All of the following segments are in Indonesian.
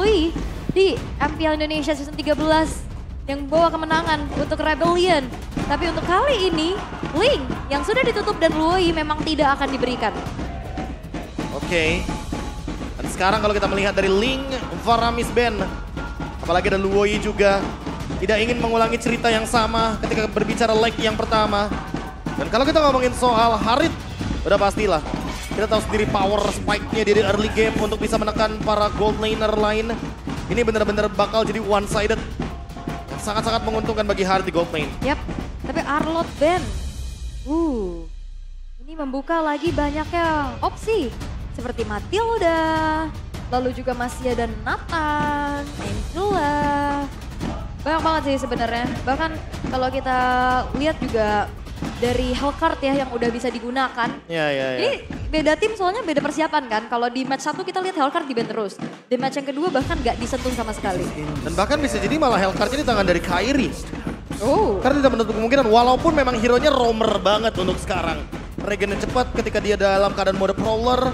Lui di MPL Indonesia Season 13 yang bawa kemenangan untuk Rebellion. Tapi untuk kali ini, Ling yang sudah ditutup dan Lui memang tidak akan diberikan. Oke. Dan sekarang kalau kita melihat dari Ling, Faramis Ben, apalagi ada Luoyi juga, tidak ingin mengulangi cerita yang sama ketika berbicara leg yang pertama. Dan kalau kita ngomongin soal Harit, udah pastilah. Kita tahu sendiri power spike-nya di early game untuk bisa menekan para gold laner lain. Ini benar-benar bakal jadi one-sided. Sangat-sangat menguntungkan bagi Harit di gold lane. Yap, tapi Arlot Ben. Ini membuka lagi banyaknya opsi. Seperti Matilda, lalu juga masih ada Nathan, Angela. Banyak banget sih sebenarnya. Bahkan kalau kita lihat juga dari Hellcard ya yang udah bisa digunakan. Ya. Ini beda tim soalnya beda persiapan kan. Kalau di match 1 kita lihat Hellcard di ban terus. Di match yang kedua bahkan nggak disentuh sama sekali. Dan bahkan bisa jadi malah Hellcard ini tangan dari Kairi. Oh. Karena tidak menutup kemungkinan walaupun memang hero-nya roamer banget untuk sekarang. Regennya cepat ketika dia dalam keadaan mode prowler.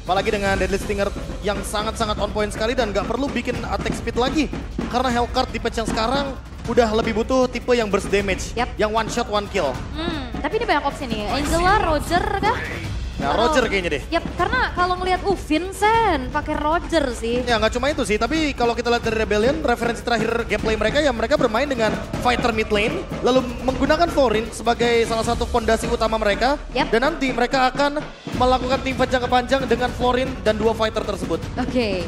Apalagi dengan Deadly Stinger yang sangat-sangat on point sekali dan nggak perlu bikin attack speed lagi. Karena Hellcard di patch yang sekarang udah lebih butuh tipe yang burst damage. Yang one shot, one kill. Tapi ini banyak opsi nih. Angela, Roger kah? Ya Roger kayaknya deh. Yap, karena kalau ngelihat Vincent pakai Roger sih. Ya nggak cuma itu sih, tapi kalau kita lihat dari Rebellion, referensi terakhir gameplay mereka ya mereka bermain dengan fighter mid lane, lalu menggunakan Florin sebagai salah satu fondasi utama mereka. Dan nanti mereka akan melakukan teamfight jangka panjang dengan Florin dan dua fighter tersebut. Oke.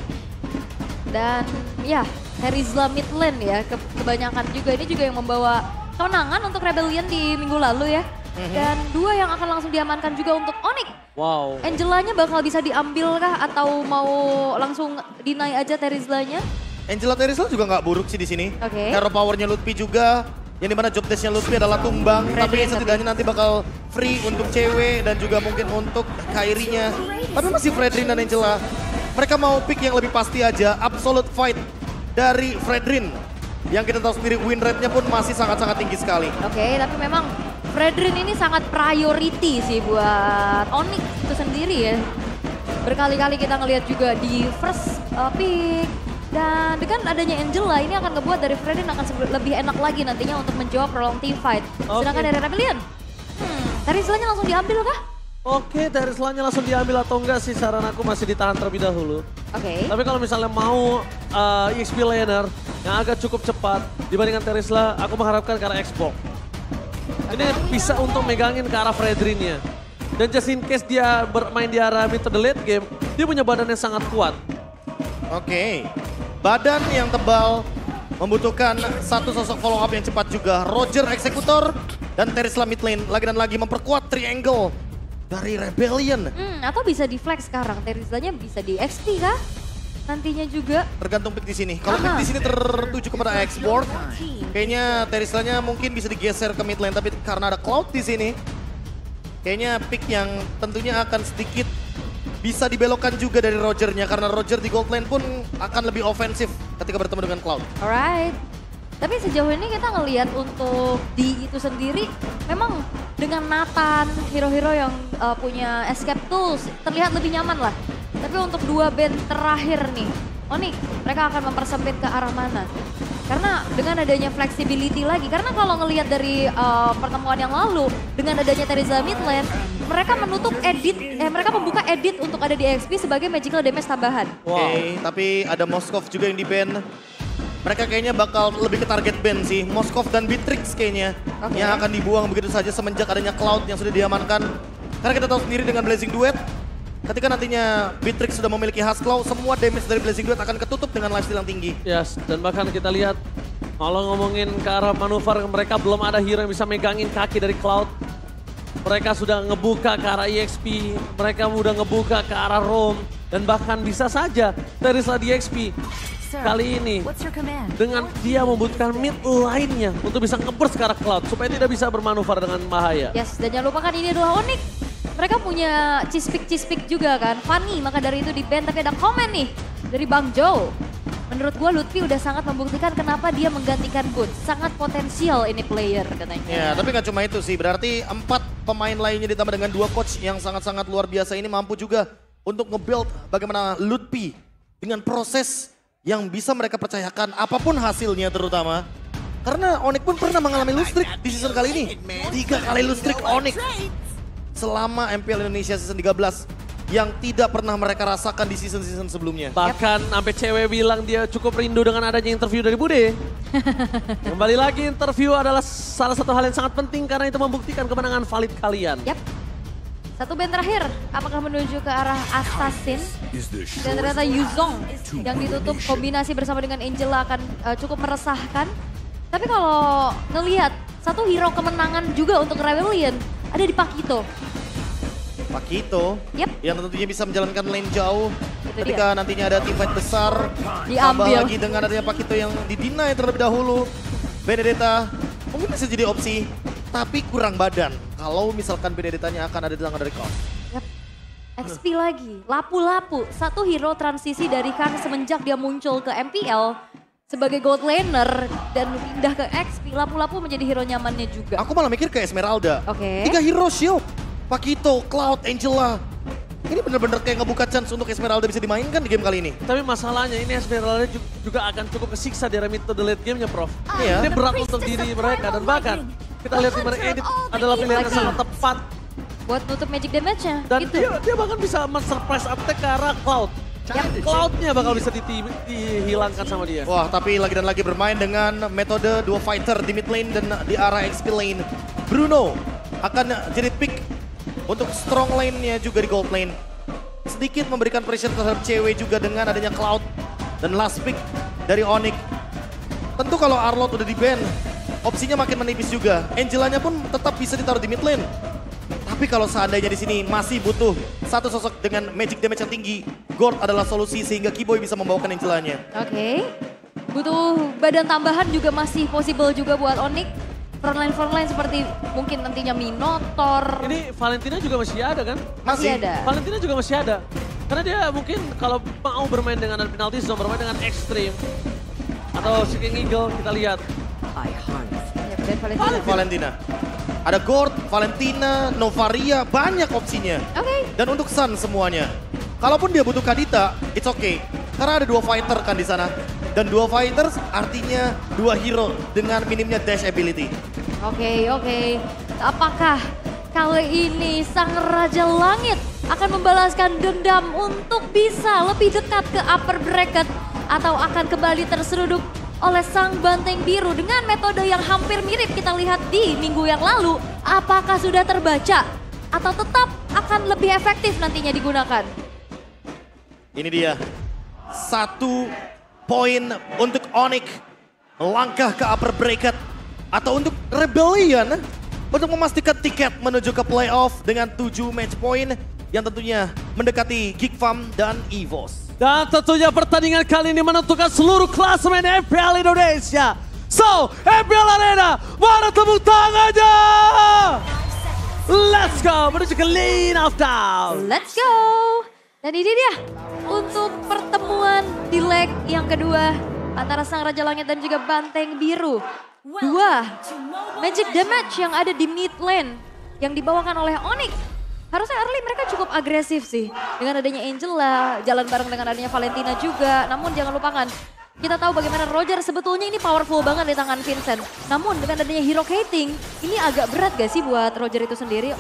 Dan ya, Terizla mid lane ya, kebanyakan juga ini juga yang membawa kemenangan untuk Rebellion di minggu lalu ya. Dan dua yang akan langsung diamankan juga untuk Onyx. Wow. Angelanya bakal bisa diambil kah atau mau langsung deny aja Terizlanya? Angela Terizla juga nggak buruk sih di sini. Hero powernya Lutfi juga, yang dimana job desknya Lutfi adalah tumbang. Tapi setidaknya nanti bakal free untuk cewek dan juga mungkin untuk Kairinya. Tapi masih Fredrin dan Angela. Mereka mau pick yang lebih pasti aja, absolute fight dari Fredrin. Yang kita tahu sendiri win rate-nya pun masih sangat-sangat tinggi sekali. Oke, tapi memang Fredrin ini sangat priority sih buat Onyx itu sendiri ya. Berkali-kali kita ngelihat juga di first pick. Dan dengan adanya Angela ini akan ngebuat dari Fredrin akan lebih enak lagi nantinya untuk menjawab prolong team fight. Sedangkan dari Rebellion, Terizlanya langsung diambil kah? Oke, Terizlanya langsung diambil atau enggak sih, saran aku masih ditahan terlebih dahulu. Tapi kalau misalnya mau EXP laner yang agak cukup cepat dibandingkan Terizla, aku mengharapkan ke arah Xbox. Ini bisa untuk megangin ke arah Fredrinnya. Dan just in case dia bermain di arah mid to the late game, dia punya badan yang sangat kuat. Badan yang tebal membutuhkan satu sosok follow up yang cepat juga. Roger eksekutor dan Terizla mid lane lagi dan lagi memperkuat triangle dari Rebellion. Atau bisa di flex sekarang, Terizlanya bisa di XP kah? Nantinya juga. Tergantung pick di sini. Kalau pick di sini tertuju kepada export, kayaknya Terizlanya mungkin bisa digeser ke mid lane. Tapi karena ada Cloud di sini, kayaknya pick yang tentunya akan sedikit bisa dibelokkan juga dari Rogernya. Karena Roger di gold lane pun akan lebih ofensif ketika bertemu dengan Cloud. Alright. Tapi sejauh ini kita ngelihat untuk di itu sendiri, memang dengan Nathan, hero-hero yang punya escape tools, terlihat lebih nyaman lah. Tapi untuk dua band terakhir nih, Onyx, mereka akan mempersempit ke arah mana? Karena dengan adanya flexibility lagi, karena kalau ngelihat dari pertemuan yang lalu, dengan adanya Terizla mid lane, mereka menutup mereka membuka edit untuk ada di XP sebagai magical damage tambahan. Tapi ada Moskov juga yang di ban. Mereka kayaknya bakal lebih ke target ban sih, Moskov dan Beatrix kayaknya. Yang akan dibuang begitu saja semenjak adanya Cloud yang sudah diamankan. Karena kita tahu sendiri dengan Blazing Duet, ketika nantinya Beatrix sudah memiliki Husklaw, semua damage dari Blazing Duet akan ketutup dengan lifesteal yang tinggi. Dan bahkan kita lihat, kalau ngomongin ke arah manuver, mereka belum ada hero yang bisa megangin kaki dari Cloud. Mereka sudah ngebuka ke arah EXP, mereka udah ngebuka ke arah Roam, dan bahkan bisa saja Terizla di EXP. Kali ini, dengan dia membutuhkan mid lainnya untuk bisa nge-burst ke arah Cloud, supaya tidak bisa bermanuver dengan bahaya. Dan jangan lupakan ini adalah Onyx. Mereka punya cispik juga kan, Fanny, maka dari itu di ban. Tapi ada komen nih dari Bang Joe. Menurut gue Lutfi udah sangat membuktikan kenapa dia menggantikan Boot. Sangat potensial ini player katanya. Ya, tapi gak cuma itu sih, berarti 4 pemain lainnya ditambah dengan 2 coach yang sangat-sangat luar biasa ini mampu juga untuk nge-build bagaimana Lutfi dengan proses yang bisa mereka percayakan apapun hasilnya terutama. Karena Onyx pun pernah mengalami lose streak di season kali ini. 3 kali lose streak Onyx selama MPL Indonesia season 13 yang tidak pernah mereka rasakan di season-season sebelumnya. Bahkan sampai cewek bilang dia cukup rindu dengan adanya interview dari Bude. Kembali lagi, interview adalah salah satu hal yang sangat penting karena itu membuktikan kemenangan valid kalian. Yap. Satu band terakhir, apakah menuju ke arah Assassin? Dan ternyata Yuzong yang ditutup kombinasi bersama dengan Angela akan cukup meresahkan. Tapi kalau ngelihat satu hero kemenangan juga untuk Rebellion ada di Pakito. Pakito Yep. yang tentunya bisa menjalankan lane jauh Itu ketika nantinya ada teamfight besar. Tambah Diambil. lagi dengan adanya Pakito yang di-deny terlebih dahulu. Benedetta mungkin bisa jadi opsi, tapi kurang badan. Kalau misalkan Benedettanya akan ada di tangan dari Kong. Yap. XP lagi, lapu-lapu. Satu hero transisi dari Kang semenjak dia muncul ke MPL sebagai gold laner dan pindah ke XP. Lapu-lapu menjadi hero nyamannya juga. Aku malah mikir ke Esmeralda. Oke. 3 hero shield. Pakito, Cloud, Angela. Ini bener-bener kayak ngebuka chance untuk Esmeralda bisa dimainkan di game kali ini. Tapi masalahnya ini Esmeralda juga akan cukup kesiksa di remit to the late game-nya, Prof. Iya. Ini berat untuk diri mereka dan bahkan kita lihat di mana Edit adalah pilihan yang sangat tepat. Buat nutup magic damage-nya. Dan gitu. dia bahkan bisa men-surprise attack ke arah Cloud. Cloud-nya bakal bisa dihilangkan sama dia. Wah, tapi lagi dan lagi bermain dengan metode dua fighter di mid lane dan di arah XP lane. Bruno akan jadi pick untuk strong lane-nya juga di gold lane. Sedikit memberikan pressure terhadap cewek juga dengan adanya Cloud. Dan last pick dari Onyx. Tentu kalau Arlott udah di-ban, opsinya makin menipis juga. Angelanya pun tetap bisa ditaruh di mid lane. Tapi kalau seandainya di sini masih butuh satu sosok dengan magic damage yang tinggi, Gord adalah solusi sehingga Kiboy bisa membawakan Angelanya. Oke. Butuh badan tambahan juga masih possible juga buat Onyx. Frontline seperti mungkin nantinya Minotaur. Ini Valentina juga masih ada kan? Masih ada. Valentina juga masih ada. Karena dia mungkin kalau mau bermain dengan penalty zone, bermain dengan extreme. Atau Seeking Eagle, kita lihat. Ya, dan Valentina. Valentina. Ada Gord, Valentina, Novaria, banyak opsinya. Oke. Dan untuk Sun semuanya. Kalaupun dia butuh Kadita, it's okay. Karena ada 2 fighter kan di sana. Dan 2 fighters artinya 2 hero dengan minimnya dash ability. Oke. Apakah kali ini Sang Raja Langit akan membalaskan dendam untuk bisa lebih dekat ke upper bracket atau akan kembali terseruduk oleh Sang Banteng Biru dengan metode yang hampir mirip kita lihat di minggu yang lalu? Apakah sudah terbaca atau tetap akan lebih efektif nantinya digunakan? Ini dia. 1 poin untuk Onyx. Langkah ke upper bracket. Atau untuk Rebellion. Untuk memastikan tiket menuju ke playoff dengan 7 match point. Yang tentunya mendekati Geek Farm dan EVOS. Dan tentunya pertandingan kali ini menentukan seluruh klasemen MPL Indonesia. So, MPL Arena, mana tepuk tangannya? Let's go, menuju ke lane of down. Let's go! Dan ini dia untuk pertemuan di leg yang kedua antara Sang Raja Langit dan juga Banteng Biru. 2 magic damage yang ada di mid lane yang dibawakan oleh Onyx. Harusnya early mereka cukup agresif sih. Dengan adanya Angela, jalan bareng dengan adanya Valentina juga. Namun jangan lupakan, kita tahu bagaimana Roger sebetulnya ini powerful banget di tangan Vincent. Namun dengan adanya hero hating, ini agak berat gak sih buat Roger itu sendiri?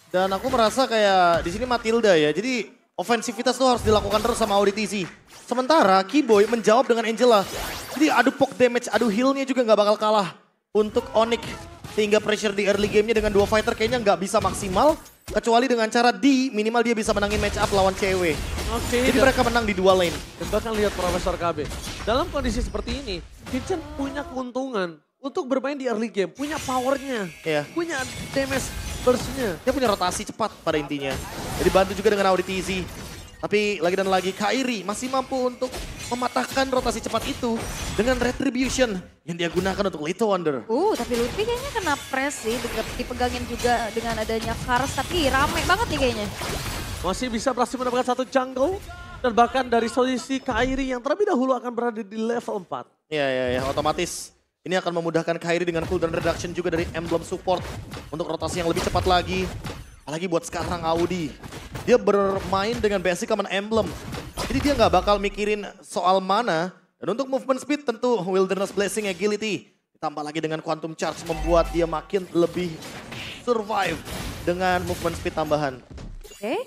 Dan aku merasa kayak di sini Matilda ya. Jadi ofensivitas tuh harus dilakukan terus sama Auditz. Sementara Kiboy menjawab dengan Angela. Jadi adu poke damage, adu healnya juga nggak bakal kalah untuk Onyx. Sehingga pressure di early gamenya dengan 2 fighter kayaknya nggak bisa maksimal. Kecuali dengan cara minimal dia bisa menangin match up lawan cewek. Oke. Jadi mereka menang di 2 lane. Dan bahkan lihat Profesor KB. Dalam kondisi seperti ini, Vincent punya keuntungan untuk bermain di early game. Punya powernya, Iya. punya damage burst-nya. Dia punya rotasi cepat pada intinya. Jadi bantu juga dengan Auditz. Tapi lagi dan lagi Kairi masih mampu untuk mematahkan rotasi cepat itu dengan Retribution yang dia gunakan untuk Little Wonder. Tapi Lutfi kayaknya kena press sih, dipegangin juga dengan adanya Kars, tapi rame banget nih kayaknya. Masih bisa berhasil mendapatkan 1 jungle. Dan bahkan dari solusi Kairi yang terlebih dahulu akan berada di level 4. Ya, otomatis. Ini akan memudahkan Kairi dengan cooldown reduction juga dari emblem support untuk rotasi yang lebih cepat lagi. Apalagi buat sekarang Audi. Dia bermain dengan basic common emblem. Jadi dia nggak bakal mikirin soal mana Dan untuk movement speed tentu Wilderness Blessing Agility. Ditambah lagi dengan Quantum Charge membuat dia makin lebih survive dengan movement speed tambahan. Oke.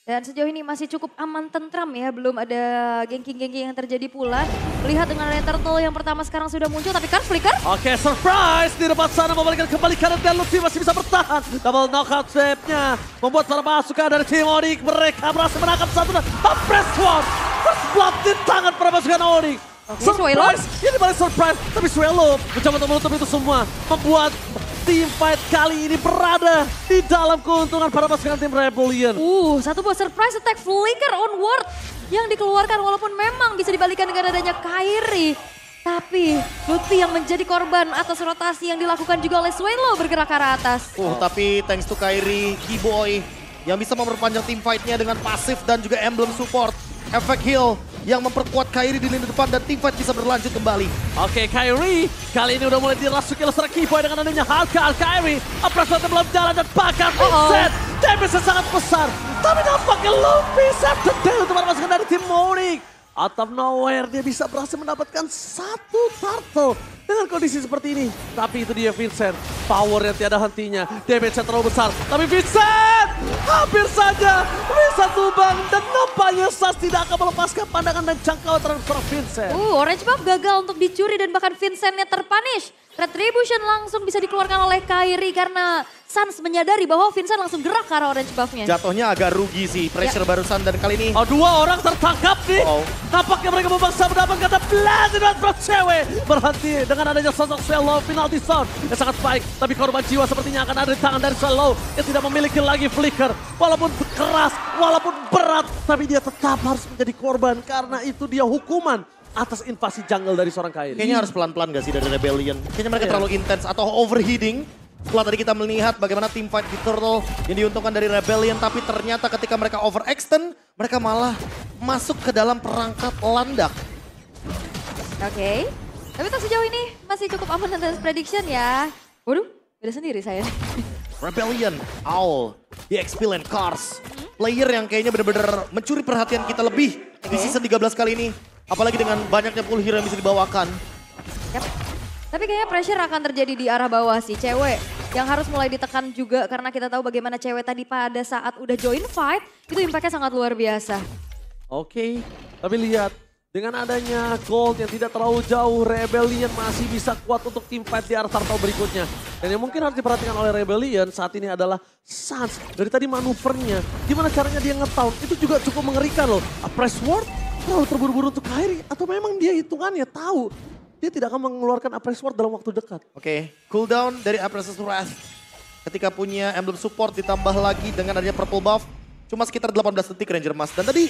Dan sejauh ini masih cukup aman tentram ya, belum ada gengking-gengking yang terjadi pula. Lihat dengan ada Turtle yang pertama sekarang sudah muncul, tapi kan Flicker. Oke, surprise di depan sana membalikan kembali kanan dan Luffy masih bisa bertahan. Double knockout save-nya membuat para pasukan dari tim Onyx mereka berhasil menangkap satu dan Press Sword. First blood di tangan para pasukan Onyx. Surprise, ini balik surprise, tapi Swallow mencoba untuk menutup itu semua. Membuat tim fight kali ini berada di dalam keuntungan para pasukan tim Rebellion. Satu buah surprise attack Flicker onward yang dikeluarkan walaupun memang bisa dibalikan dengan adanya Kairi. Tapi Lutfi yang menjadi korban atas rotasi yang dilakukan juga oleh Swallow bergerak ke arah atas. Tapi thanks to Kairi, Keyboy yang bisa memperpanjang tim fight-nya dengan pasif dan juga emblem support. Efek heal yang memperkuat Kairi di lini depan dan tim fight bisa berlanjut kembali. Oke, Kairi kali ini udah mulai dirasuki oleh seorang Keyboy dengan adanya Halka. Kairi, Apresnya belum jalan dan bakar Vincent. Damage-nya sangat besar. Tapi nampaknya Luffy set the day untuk masukkan dari tim Onyx. Out of nowhere dia bisa berhasil mendapatkan satu turtle dengan kondisi seperti ini. Tapi itu dia Vincent, powernya tiada hentinya, damage-nya terlalu besar. Tapi Vincent hampir saja bisa tumbang dan nampaknya Sas tidak akan melepaskan pandangan dan jangkauan terhadap seorang Vincent. Orange Buff gagal untuk dicuri dan bahkan Vincent-nya terpunish. Retribution langsung bisa dikeluarkan oleh Kairi karena Sans menyadari bahwa Vincent langsung gerak ke arah Orange Buff-nya. Jatuhnya agak rugi sih, pressure barusan dan kali ini. Dua orang tertangkap nih. Nampaknya mereka memaksa mendapatkan kata Blast dan cewek. Berhenti dengan adanya sosok Swallow penalty zone yang sangat baik. Tapi korban jiwa sepertinya akan ada di tangan dari Swallow yang tidak memiliki lagi flicker. Walaupun keras, walaupun berat, tapi dia tetap harus menjadi korban karena itu dia hukuman atas invasi jungle dari seorang Kairi. Kayaknya harus pelan-pelan gak sih dari Rebellion? Kayaknya mereka terlalu intens atau overheating. Setelah tadi kita melihat bagaimana tim fight di Turtle yang diuntungkan dari Rebellion. Tapi ternyata ketika mereka overextend, mereka malah masuk ke dalam perangkap landak. Oke. Tapi untuk sejauh ini masih cukup aman atas prediction ya. Waduh, beda sendiri saya. Rebellion, Owl, DXP Land Cars. Player yang kayaknya benar-benar mencuri perhatian kita lebih di season 13 kali ini. Apalagi dengan banyaknya full hero yang bisa dibawakan. Yap. Tapi kayaknya pressure akan terjadi di arah bawah sih. Cewek yang harus mulai ditekan juga karena kita tahu bagaimana cewek tadi pada saat udah join fight. Itu impactnya sangat luar biasa. Oke, tapi lihat. Dengan adanya gold yang tidak terlalu jauh, Rebellion masih bisa kuat untuk tim fight di arah turtle berikutnya. Dan yang mungkin harus diperhatikan oleh Rebellion saat ini adalah Sans. Dari tadi manuvernya, gimana caranya dia nge-town, itu juga cukup mengerikan loh. Press Sword terlalu terburu-buru untuk Kairi atau memang dia hitungannya tahu dia tidak akan mengeluarkan Press Sword dalam waktu dekat. Oke, cooldown dari Apres's Wrath. Ketika punya emblem support ditambah lagi dengan adanya purple buff, cuma sekitar 18 detik Ranger Mas. Dan tadi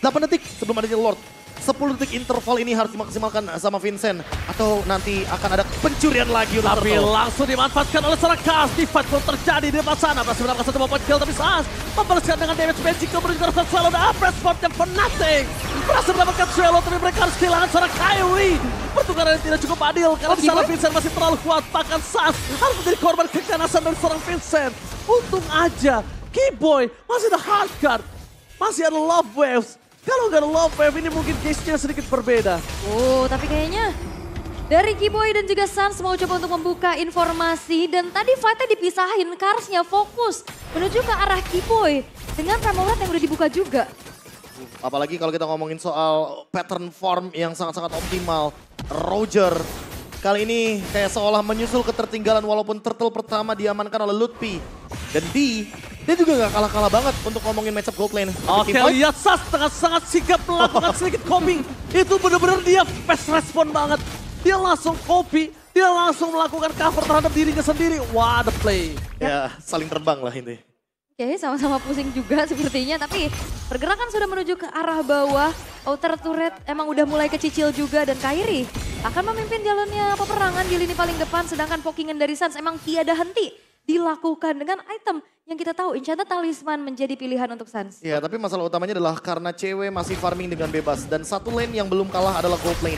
8 detik sebelum adanya Lord. 10 detik interval ini harus dimaksimalkan sama Vincent. Atau nanti akan ada pencurian lagi untuk Tapi Turtle. langsung dimanfaatkan oleh seorang Chaos. Di fight belum terjadi di depan sana. Berhasil mendapatkan satu poin kill tapi Sans membalaskan dengan damage magical menuju ke arah Swallow dan Press Sword yang for nothing. Berhasil mendapatkan Swallow tapi mereka harus kehilangan seorang Kairi. Pertukaran yang tidak cukup adil karena di sana Vincent masih terlalu kuat. Bahkan Sans harus menjadi korban keganasan dari seorang Vincent. Untung aja Keyboy masih ada hard card. Masih ada love waves. Kalau nggak ada love wave ini mungkin case-nya sedikit berbeda. Tapi kayaknya dari Keyboy dan juga Sans mau coba untuk membuka informasi. Dan tadi fightnya dipisahin, Karsnya fokus menuju ke arah Keyboy. Dengan Tremolet yang udah dibuka juga. Apalagi kalau kita ngomongin soal pattern form yang sangat-sangat optimal. Roger kali ini kayak seolah menyusul ketertinggalan walaupun turtle pertama diamankan oleh Lutfi. Dan dia juga gak kalah-kalah banget untuk ngomongin matchup gold lane. Oke, lihat Sas dengan sangat sigap melakukan sedikit coping. Itu benar-benar dia fast respon banget. Dia langsung copy, dia langsung melakukan cover terhadap dirinya sendiri. What a play. Ya saling terbang lah ini. Oke, sama-sama pusing juga sepertinya. Tapi pergerakan sudah menuju ke arah bawah. Outer turret emang udah mulai kecicil juga. Dan Kairi akan memimpin jalannya peperangan di lini paling depan. Sedangkan pokingan dari Sans emang tiada henti dilakukan dengan item yang kita tahu Enchanted Talisman menjadi pilihan untuk Sans. Ya, tapi masalah utamanya adalah karena cewek masih farming dengan bebas. Dan satu lane yang belum kalah adalah gold lane.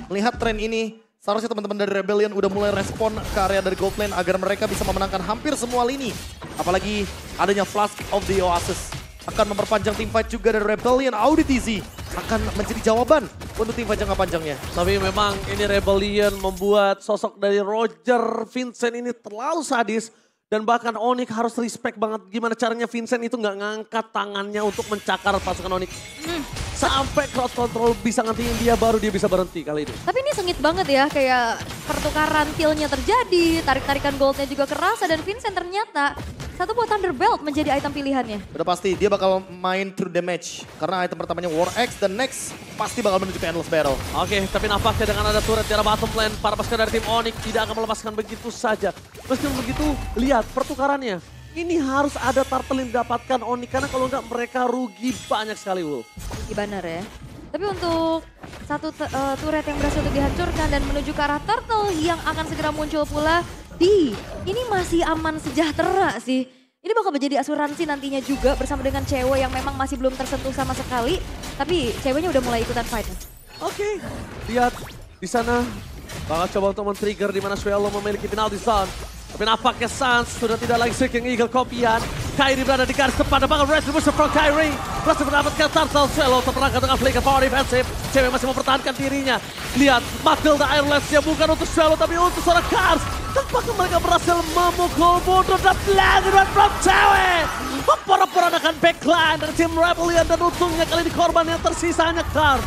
Melihat tren ini, seharusnya teman-teman dari Rebellion udah mulai respon ke area dari gold lane agar mereka bisa memenangkan hampir semua lini. Apalagi adanya Flask of the Oasis akan memperpanjang tim fight juga dari Rebellion. Auditizi akan menjadi jawaban untuk tim fight jangka panjangnya. Tapi memang ini Rebellion membuat sosok dari Roger Vincent ini terlalu sadis. Dan bahkan Onyx harus respect banget gimana caranya Vincent itu nggak ngangkat tangannya untuk mencakar pasukan Onyx. Sampai crowd control bisa ngantiin dia baru dia bisa berhenti kali ini. Tapi ini sengit banget ya, kayak pertukaran killnya terjadi, tarik-tarikan goldnya juga kerasa dan Vincent ternyata satu buat Thunderbelt menjadi item pilihannya. Udah pasti dia bakal main true damage karena item pertamanya War Axe dan next pasti bakal menuju ke Endless Battle. Oke, tapi nampaknya dengan ada turret di arah bottom lane, para pasukan dari tim Onyx tidak akan melepaskan begitu saja. Meskipun begitu, lihat pertukarannya. Ini harus ada turtle yang didapatkan Onyx karena kalau enggak mereka rugi banyak sekali, Wolf. Benar ya. Tapi untuk satu turret yang berhasil untuk dihancurkan dan menuju ke arah turtle yang akan segera muncul pula ini masih aman sejahtera sih. Ini bakal menjadi asuransi nantinya juga bersama dengan cewek yang memang masih belum tersentuh sama sekali. Tapi ceweknya udah mulai ikutan fight. Oke, lihat di sana bakal coba untuk men-trigger di mana Swallow memiliki penalty zone. Tapi nampaknya Sans sudah tidak lagi seeking Eagle kopian. Kyrie berada di garis depan, ada banget retribution from Kyrie. Berhasil mendapatkan turtle, Swallow terperangkap dengan flicker power defensive. Cewek masih mempertahankan dirinya. Lihat, Matilda Airless-nya bukan untuk Swallow tapi untuk seorang Cars. Tampaknya mereka berhasil memukul mundur dan pelanggaran from Cewek. Memporak-porandakan backline dari tim Rebellion dan untungnya kali ini korban yang tersisa hanya Cars.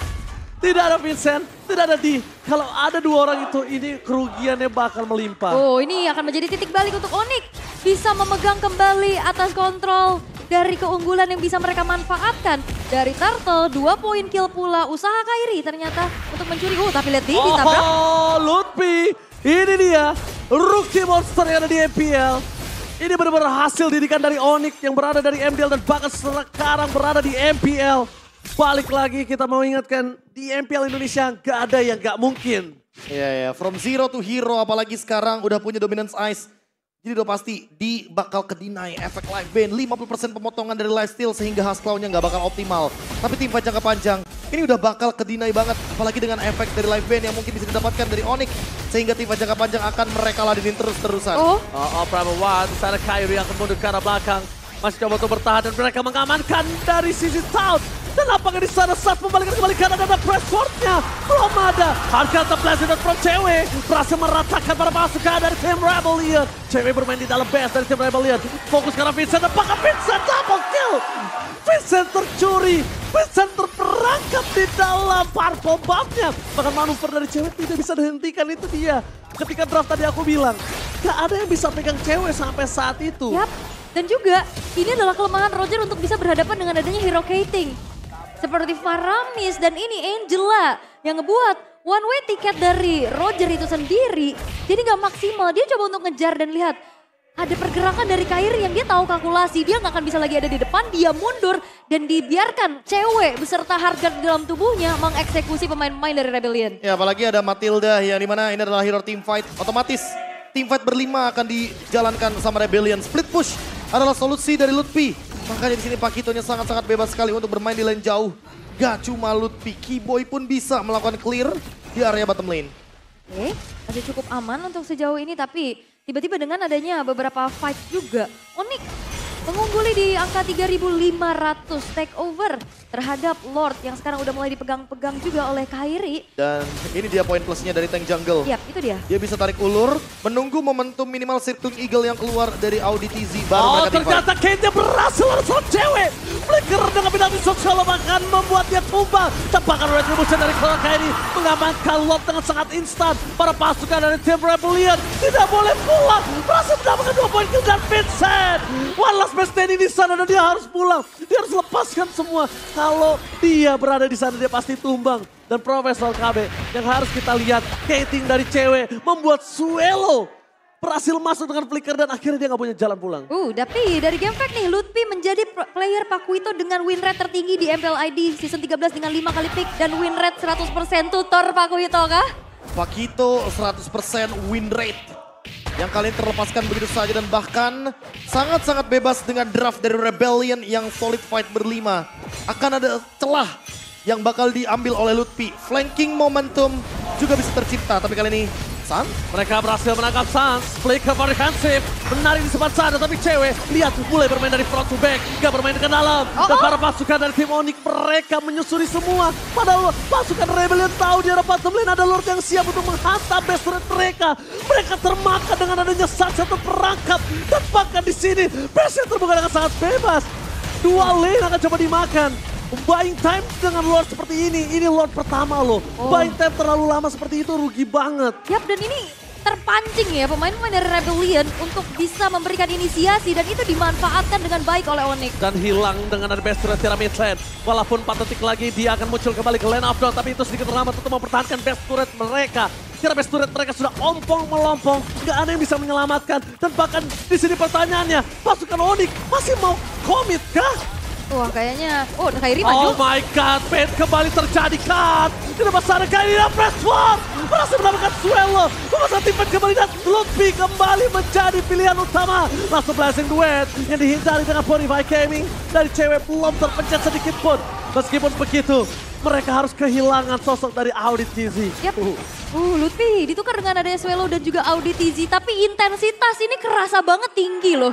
Tidak ada Vincent, tidak ada Di. Kalau ada dua orang itu, ini kerugiannya bakal melimpah. Oh, ini akan menjadi titik balik untuk Onyx. Bisa memegang kembali atas kontrol dari keunggulan yang bisa mereka manfaatkan. Dari Turtle, 2 poin kill pula. Usaha Kyrie ternyata untuk mencuri. Tapi lihat Di ditabrak. Oh, Lutfi. Ini dia, rookie monster yang ada di MPL. Ini benar-benar hasil didikan dari Onyx yang berada dari MDL dan bahkan sekarang berada di MPL. Balik lagi kita mau ingatkan di MPL Indonesia gak ada yang gak mungkin. Iya, from zero to hero apalagi sekarang udah punya dominance ice. Jadi udah pasti di bakal ke-deny efek live ban. 50% pemotongan dari lifesteal sehingga Hasclaw-nya gak bakal optimal. Tapi tim fight jangka panjang ini udah bakal ke-deny banget. Apalagi dengan efek dari live ban yang mungkin bisa didapatkan dari Onyx. Sehingga tim fight jangka panjang akan mereka ladenin terus-terusan. Prabowo di sana Kyrie akan mundur ke arah belakang. Masih coba untuk bertahan dan mereka mengamankan dari sisi South. Dan apakah di sana saat membalikan kembali kanan ada press court-nya? Belum ada. Harga terpleset from Cewek. Berhasil meratakan para pasukan dari tim Rebellion. Cewek bermain di dalam base dari tim Rebellion. Fokus karena Vincent. Apakah Vincent double kill? Vincent tercuri. Vincent terperangkap di dalam purple buff-nya. Bahkan manuver dari Cewek tidak bisa dihentikan, itu dia. Ketika draft tadi aku bilang, gak ada yang bisa pegang Cewek sampai saat itu. Yap. Dan juga ini adalah kelemahan Roger untuk bisa berhadapan dengan adanya hero Kating. Seperti Faramis dan ini Angela yang ngebuat one way ticket dari Roger itu sendiri. Jadi gak maksimal, dia coba untuk ngejar dan lihat. Ada pergerakan dari Kyrie yang dia tahu kalkulasi. Dia gak akan bisa lagi ada di depan, dia mundur. Dan dibiarkan Cewek beserta harga di dalam tubuhnya mengeksekusi pemain-pemain dari Rebellion. Ya apalagi ada Matilda yang dimana ini adalah hero team fight. Otomatis team fight berlima akan dijalankan sama Rebellion. Split push adalah solusi dari Lutfi. Makanya di sini Pakitonya sangat-sangat bebas sekali untuk bermain di lane jauh. Gak cuma Lutfi, Keyboy pun bisa melakukan clear di area bottom lane. Oke, masih cukup aman untuk sejauh ini tapi tiba-tiba dengan adanya beberapa fight juga. Onyx mengungguli di angka 3.500 takeover terhadap Lord yang sekarang udah mulai dipegang-pegang juga oleh Kyrie. Dan ini dia poin plusnya dari tank jungle. Yap, itu dia. Dia bisa tarik ulur, menunggu momentum minimal Circling Eagle yang keluar dari Audi TZ. Baru mereka ternyata Kate berhasil langsung Cewek. Flicker dengan penalti sosial bahkan membuat dia tumbang. Tebakan retribution dari Kyrie mengamankan Lord dengan sangat instan. Para pasukan dari tim Rebellion tidak boleh pulang. Berhasil mendapatkan 2 poin kill dan Vincent. One last best stand di sana dan dia harus pulang. Dia harus lepaskan semua. Kalau dia berada di sana dia pasti tumbang. Dan Profesor KB yang harus kita lihat Kating dari Cewek membuat Swallow berhasil masuk dengan flicker dan akhirnya dia nggak punya jalan pulang. Tapi dari game fact nih Lutfi menjadi player Pakuito dengan win rate tertinggi di MPL ID season 13 dengan 5 kali pick dan win rate 100% tutor Pakuito kah? Pakito 100% win rate. Yang kali ini terlepaskan begitu saja dan bahkan sangat-sangat bebas dengan draft dari Rebellion yang solid fight berlima. Akan ada celah yang bakal diambil oleh Lutfi. Flanking momentum juga bisa tercipta tapi kali ini Sun? Mereka berhasil menangkap Suns, flicker for defensive, menarik di sebelah sana, tapi cewek, lihat mulai bermain dari front to back, gak bermain ke dalam. Dan para pasukan dari tim Onyx, mereka menyusuri semua. Padahal pasukan Rebellion tahu di arah bottom lane ada Lord yang siap untuk menghantam base turret mereka. Mereka termakan dengan adanya satu perangkap, dan bahkan di sini base terbuka dengan sangat bebas. Dua lane akan coba dimakan. Buying time dengan Lord seperti ini Lord pertama loh. Buying time terlalu lama seperti itu rugi banget. Yap, dan ini terpancing ya pemain-pemain dari Rebellion untuk bisa memberikan inisiasi dan itu dimanfaatkan dengan baik oleh Onyx. Dan hilang dengan ada best turret Tira mid lane. Walaupun 4 detik lagi dia akan muncul kembali ke lane of dawn, tapi itu sedikit terlambat untuk mempertahankan best turret mereka. Tira best turret mereka sudah ompong melompong, nggak ada yang bisa menyelamatkan. Dan bahkan di sini pertanyaannya, pasukan Onyx masih mau komit kah? Wah kayaknya, Kairi maju. Oh my god, Fate kembali terjadi kan. Di depan sana Kairi dan press war. Berhasil mendapatkan Swallow. Memasang tim Fate kembali dan Lutfi kembali menjadi pilihan utama. Langsung blessing duet yang dihindari dengan Bonify Gaming. Dari cewek belum terpencet sedikit pun. Meskipun begitu, mereka harus kehilangan sosok dari Audit TZ. Yap. Lutfi ditukar dengan adanya Swallow dan juga Audit TZ. Tapi intensitas ini kerasa banget tinggi loh.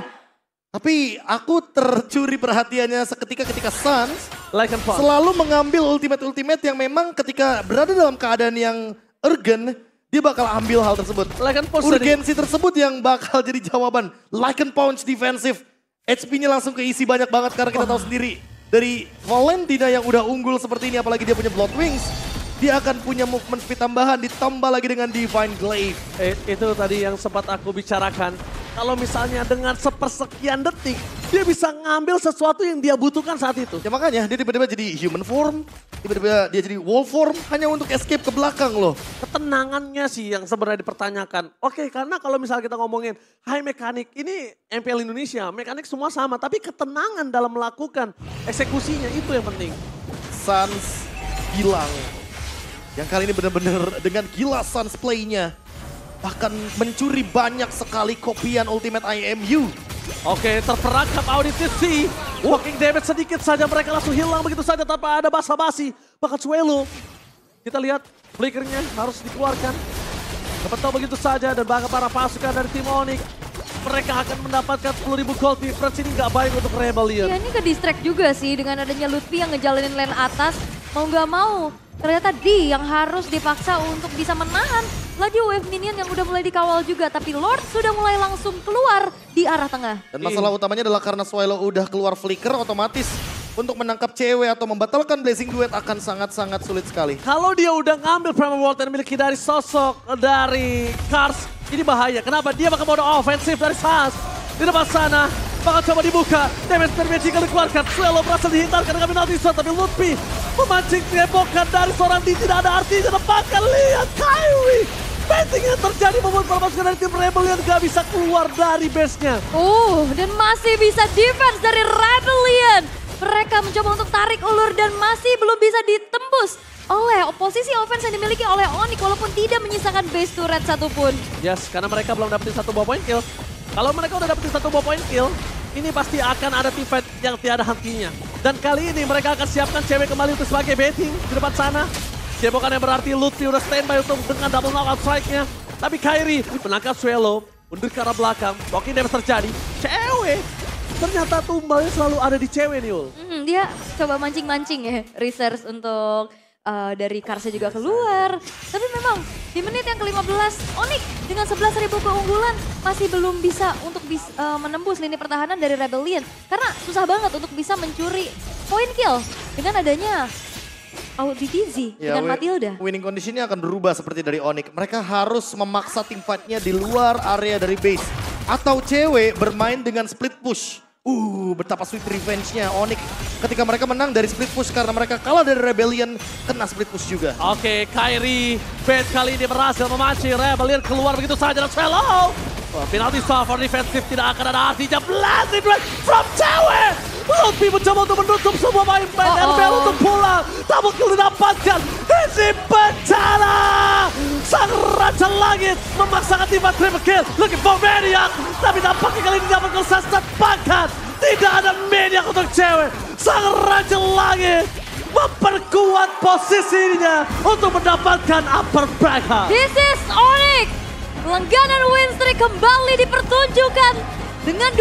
Tapi aku tercuri perhatiannya seketika ketika Suns Like and Pop selalu mengambil ultimate yang memang ketika berada dalam keadaan yang urgent, dia bakal ambil hal tersebut. Like and Pop Urgensi tersebut yang bakal jadi jawaban. Like and Punch defensif. HP-nya langsung keisi banyak banget karena kita tahu sendiri. Dari Valentina yang udah unggul seperti ini, apalagi dia punya Blood Wings. Dia akan punya movement speed tambahan, ditambah lagi dengan Divine Glaive. Itu tadi yang sempat aku bicarakan. Kalau misalnya dengan sepersekian detik, dia bisa ngambil sesuatu yang dia butuhkan saat itu. Ya makanya dia tiba-tiba jadi human form, tiba-tiba dia jadi wolf form hanya untuk escape ke belakang loh. Ketenangannya sih yang sebenarnya dipertanyakan. Oke, karena kalau misalnya kita ngomongin high mekanik, ini MPL Indonesia, mekanik semua sama. Tapi ketenangan dalam melakukan eksekusinya itu yang penting. Suns hilang. Yang kali ini benar-benar dengan gila Suns play-nya. Bahkan mencuri banyak sekali kopian Ultimate IMU. Oke, terperangkap Audit TZ. Walking damage sedikit saja, mereka langsung hilang begitu saja tanpa ada basa-basi. Bahkan Swallow, kita lihat flickernya harus dikeluarkan. Dapat tahu begitu saja dan bahkan para pasukan dari tim Onyx. Mereka akan mendapatkan 10.000 gold difference, ini nggak baik untuk Rebellion. Ya ini ke distract juga sih dengan adanya Lutfi yang ngejalanin lane atas. Mau nggak mau, ternyata D yang harus dipaksa untuk bisa menahan. Lagi wave minion yang udah mulai dikawal juga, tapi Lord sudah mulai langsung keluar di arah tengah. Dan masalah utamanya adalah karena Swallow udah keluar flicker, otomatis untuk menangkap cewek atau membatalkan blessing duet akan sangat-sangat sulit sekali. Kalau dia udah ngambil Primal World yang dimiliki dari sosok dari Kars, ini bahaya. Kenapa? Dia bakal mode ofensif dari Suns. Di depan sana, bakal coba dibuka. Damage magical dikeluarkan. Swallow berhasil dihintarkan dengan penalty shot, tapi Lutfi memancing tembakan dari seorang D tidak ada artinya. Bahkan lihat Kairi. Betting yang terjadi membuat para pasukan dari tim Rebellion gak bisa keluar dari base-nya. Dan masih bisa defense dari Rebellion. Mereka mencoba untuk tarik ulur dan masih belum bisa ditembus oleh posisi offense yang dimiliki oleh Onyx walaupun tidak menyisakan base turret satupun. Yes, karena mereka belum dapetin satu buah point kill. Kalau mereka udah dapetin satu buah point kill, ini pasti akan ada team fight yang tiada hentinya. Dan kali ini mereka akan siapkan cewek kembali untuk sebagai betting di depan sana. Cebokan yang berarti Lutfi udah standby untuk dengan double knockout strike-nya. Tapi Kairi menangkap Swallow, mundur ke arah belakang, walking damage terjadi. Cewek, ternyata tumbalnya selalu ada di cewek nih Ul. Dia coba mancing-mancing ya, research untuk dari Karsnya juga keluar. Tapi memang di menit yang ke-15, Onyx dengan 11.000 keunggulan masih belum bisa untuk menembus lini pertahanan dari Rebellion. Karena susah banget untuk bisa mencuri point kill dengan adanya Audit TZ dengan Matilda. Winning conditionnya akan berubah seperti dari Onyx. Mereka harus memaksa tim fight-nya di luar area dari base. Atau cewek bermain dengan split push. Betapa sweet revenge-nya Onyx ketika mereka menang dari split push karena mereka kalah dari Rebellion, kena split push juga. Oke, Kairi, base kali ini berhasil memancing Rebellion keluar begitu saja dan Swallow. Penalty shot for defensive tidak akan ada artinya. Blasting from cewek. Lutfi mencoba untuk menutup semua main-main RBL untuk pulang. Double kill didapatkan. Isi bencana. Sang Raja Langit memaksakan tim triple kill. Looking for Maniac. Tapi nampaknya kali ini dapat kesasar bahkan. Tidak ada Maniac untuk cewek. Sang Raja Langit memperkuat posisinya untuk mendapatkan upper back. This is Onyx Langganan win streak kembali dipertunjukkan dengan